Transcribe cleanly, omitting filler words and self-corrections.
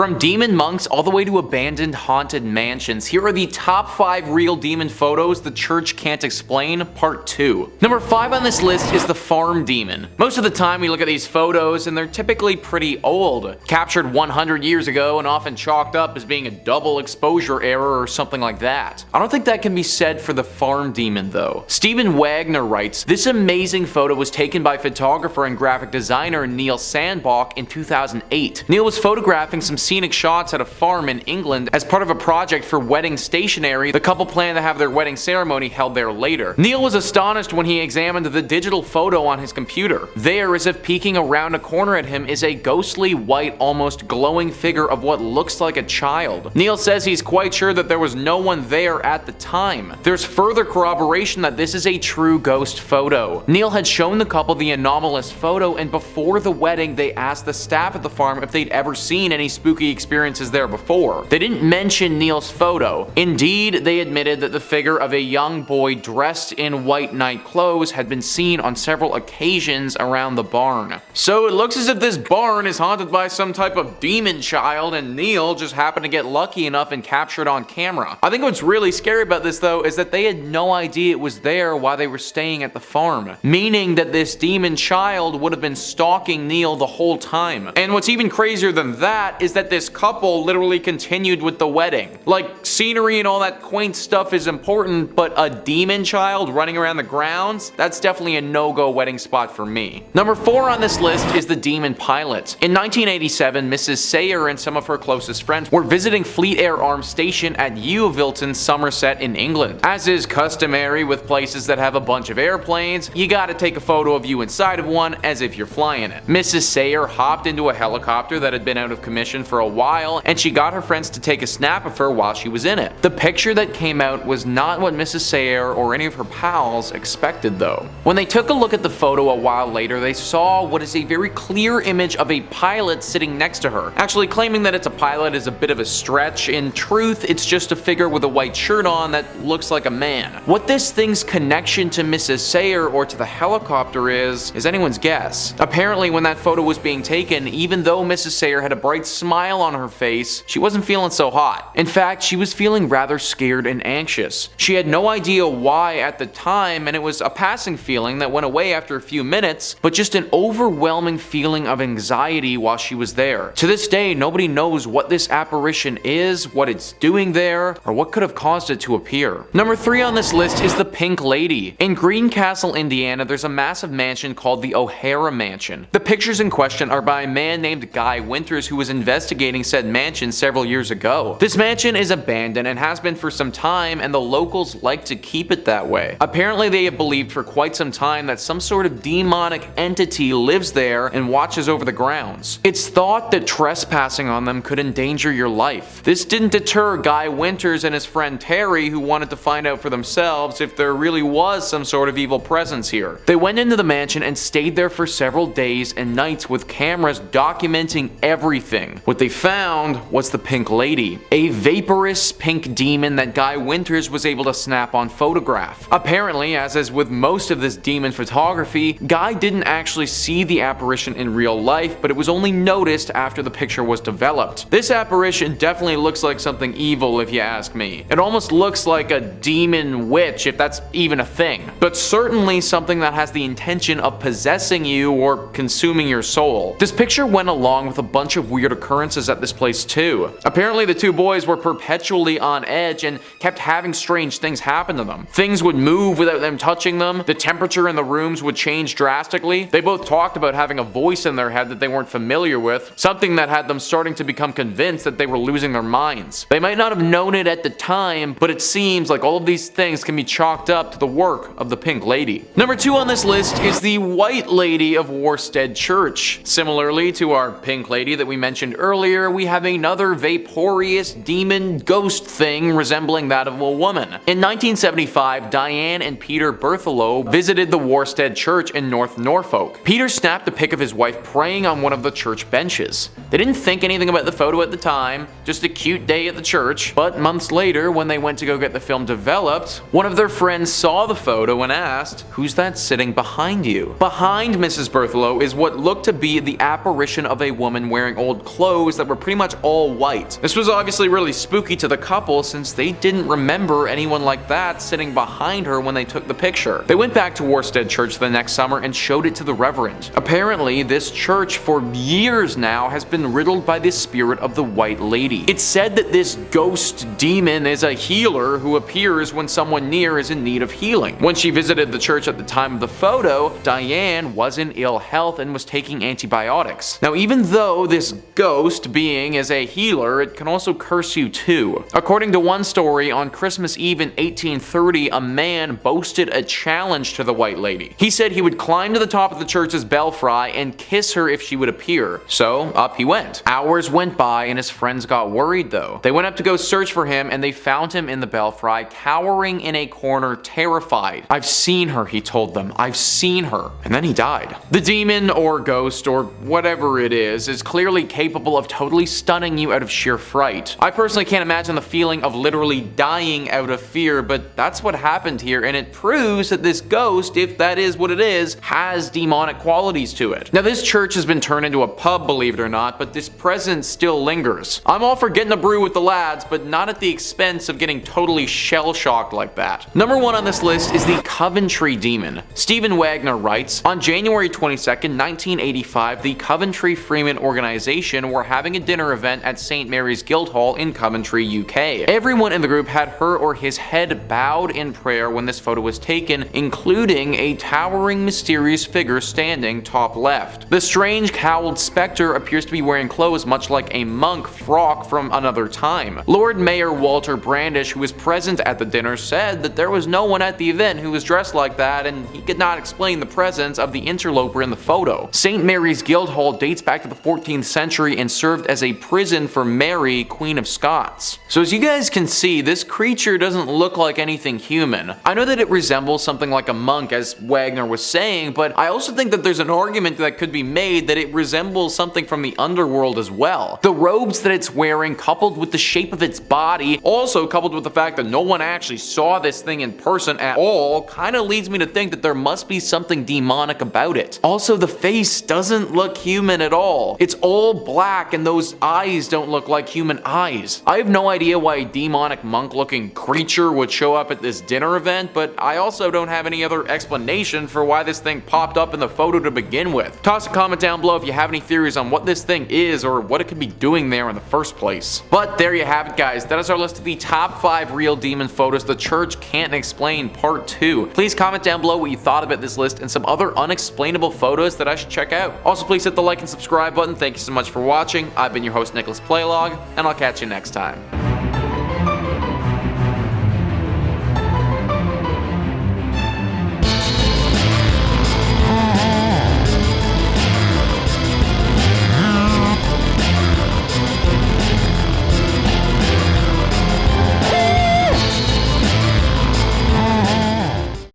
From demon monks all the way to abandoned haunted mansions, here are the top 5 real demon photos the church can't explain, part 2. Number 5 on this list is the farm demon. Most of the time we look at these photos and they're typically pretty old, captured 100 years ago and often chalked up as being a double exposure error or something like that. I don't think that can be said for the farm demon though. Stephen Wagner writes, "This amazing photo was taken by photographer and graphic designer Neil Sandbach in 2008. Neil was photographing some scenic shots at a farm in England as part of a project for wedding stationery. The couple planned to have their wedding ceremony held there later. Neil was astonished when he examined the digital photo on his computer. There, as if peeking around a corner at him, is a ghostly white, almost glowing figure of what looks like a child. Neil says he's quite sure that there was no one there at the time. There's further corroboration that this is a true ghost photo. Neil had shown the couple the anomalous photo, and before the wedding they asked the staff at the farm if they'd ever seen any spooky experiences there before. They didn't mention Neil's photo. Indeed, they admitted that the figure of a young boy dressed in white night clothes had been seen on several occasions around the barn. So it looks as if this barn is haunted by some type of demon child, and Neil just happened to get lucky enough and capture it on camera. I think what's really scary about this though is that they had no idea it was there while they were staying at the farm, meaning that this demon child would have been stalking Neil the whole time. And what's even crazier than that is that this couple literally continued with the wedding. Like, scenery and all that quaint stuff is important, but a demon child running around the grounds? That's definitely a no-go wedding spot for me. Number 4 on this list is the demon pilot. In 1987, Mrs. Sayer and some of her closest friends were visiting Fleet Air Arms Station at Yeovilton, Somerset in England. As is customary with places that have a bunch of airplanes, you gotta take a photo of you inside of one as if you're flying it. Mrs. Sayer hopped into a helicopter that had been out of commission for a while, and she got her friends to take a snap of her while she was in it. The picture that came out was not what Mrs. Sayer or any of her pals expected though. When they took a look at the photo a while later, they saw what is a very clear image of a pilot sitting next to her. Actually, claiming that it's a pilot is a bit of a stretch. In truth, it's just a figure with a white shirt on that looks like a man. What this thing's connection to Mrs. Sayer or to the helicopter is anyone's guess. Apparently, when that photo was being taken, even though Mrs. Sayer had a bright smile on her face, she wasn't feeling so hot. In fact, she was feeling rather scared and anxious. She had no idea why at the time, and it was a passing feeling that went away after a few minutes, but just an overwhelming feeling of anxiety while she was there. To this day, nobody knows what this apparition is, what it's doing there, or what could have caused it to appear. Number 3 on this list is the Pink Lady. In Greencastle, Indiana, there's a massive mansion called the O'Hara Mansion. The pictures in question are by a man named Guy Winters who was investigating said mansion several years ago. This mansion is abandoned and has been for some time, and the locals like to keep it that way. Apparently they have believed for quite some time that some sort of demonic entity lives there and watches over the grounds. It's thought that trespassing on them could endanger your life. This didn't deter Guy Winters and his friend Terry, who wanted to find out for themselves if there really was some sort of evil presence here. They went into the mansion and stayed there for several days and nights with cameras documenting everything. What they found was the Pink Lady, a vaporous pink demon that Guy Winters was able to snap on photograph. Apparently, as is with most of this demon photography, Guy didn't actually see the apparition in real life, but it was only noticed after the picture was developed. This apparition definitely looks like something evil if you ask me. It almost looks like a demon witch, if that's even a thing, but certainly something that has the intention of possessing you or consuming your soul. This picture went along with a bunch of weird occurrences at this place too. Apparently the two boys were perpetually on edge and kept having strange things happen to them. Things would move without them touching them, the temperature in the rooms would change drastically. They both talked about having a voice in their head that they weren't familiar with, something that had them starting to become convinced that they were losing their minds. They might not have known it at the time, but it seems like all of these things can be chalked up to the work of the Pink Lady. Number 2 on this list is the White Lady of Worstead Church. Similarly to our Pink Lady that we mentioned earlier, we have another vaporous demon ghost thing resembling that of a woman. In 1975, Diane and Peter Berthelot visited the Worstead Church in North Norfolk. Peter snapped a pic of his wife praying on one of the church benches. They didn't think anything about the photo at the time, just a cute day at the church, but months later when they went to go get the film developed, one of their friends saw the photo and asked, "Who's that sitting behind you?" Behind Mrs. Berthelot is what looked to be the apparition of a woman wearing old clothes clothes that were pretty much all white. This was obviously really spooky to the couple since they didn't remember anyone like that sitting behind her when they took the picture. They went back to Worstead Church the next summer and showed it to the Reverend. Apparently, this church for years now has been riddled by the spirit of the White Lady. It's said that this ghost demon is a healer who appears when someone near is in need of healing. When she visited the church at the time of the photo, Diane was in ill health and was taking antibiotics. Now, even though this ghost being is a healer, it can also curse you too. According to one story, on Christmas Eve in 1830, a man boasted a challenge to the White Lady. He said he would climb to the top of the church's belfry and kiss her if she would appear. So up he went. Hours went by and his friends got worried though. They went up to go search for him and they found him in the belfry, cowering in a corner, terrified. "I've seen her," he told them. "I've seen her." And then he died. The demon or ghost or whatever it is clearly capable of totally stunning you out of sheer fright. I personally can't imagine the feeling of literally dying out of fear, but that's what happened here, and it proves that this ghost, if that is what it is, has demonic qualities to it. Now, this church has been turned into a pub, believe it or not, but this presence still lingers. I'm all for getting a brew with the lads, but not at the expense of getting totally shell-shocked like that. Number 1 on this list is the Coventry Demon. Stephen Wagner writes, "On January 22nd, 1985, the Coventry Freeman organization were having a dinner event at St. Mary's Guildhall in Coventry, UK. Everyone in the group had her or his head bowed in prayer when this photo was taken, including a towering mysterious figure standing top left. The strange cowled spectre appears to be wearing clothes much like a monk frock from another time. Lord Mayor Walter Brandish, who was present at the dinner, said that there was no one at the event who was dressed like that, and he could not explain the presence of the interloper in the photo. St. Mary's Guildhall dates back to the 14th century and served as a prison for Mary, Queen of Scots." So as you guys can see, this creature doesn't look like anything human. I know that it resembles something like a monk, as Wagner was saying, but I also think that there's an argument that could be made that it resembles something from the underworld as well. The robes that it's wearing, coupled with the shape of its body, also coupled with the fact that no one actually saw this thing in person at all, kind of leads me to think that there must be something demonic about it. Also, the face doesn't look human at all. It's all black and those eyes don't look like human eyes. I have no idea why a demonic monk-looking creature would show up at this dinner event, but I also don't have any other explanation for why this thing popped up in the photo to begin with. Toss a comment down below if you have any theories on what this thing is or what it could be doing there in the first place. But there you have it, guys. That is our list of the top 5 real demon photos the church can't explain part 2. Please comment down below what you thought about this list and some other unexplainable photos that I should check out. Also, please hit the like and subscribe button. Thank you so much for watching. I've been your host, Nicholas Playlog, and I'll catch you next time.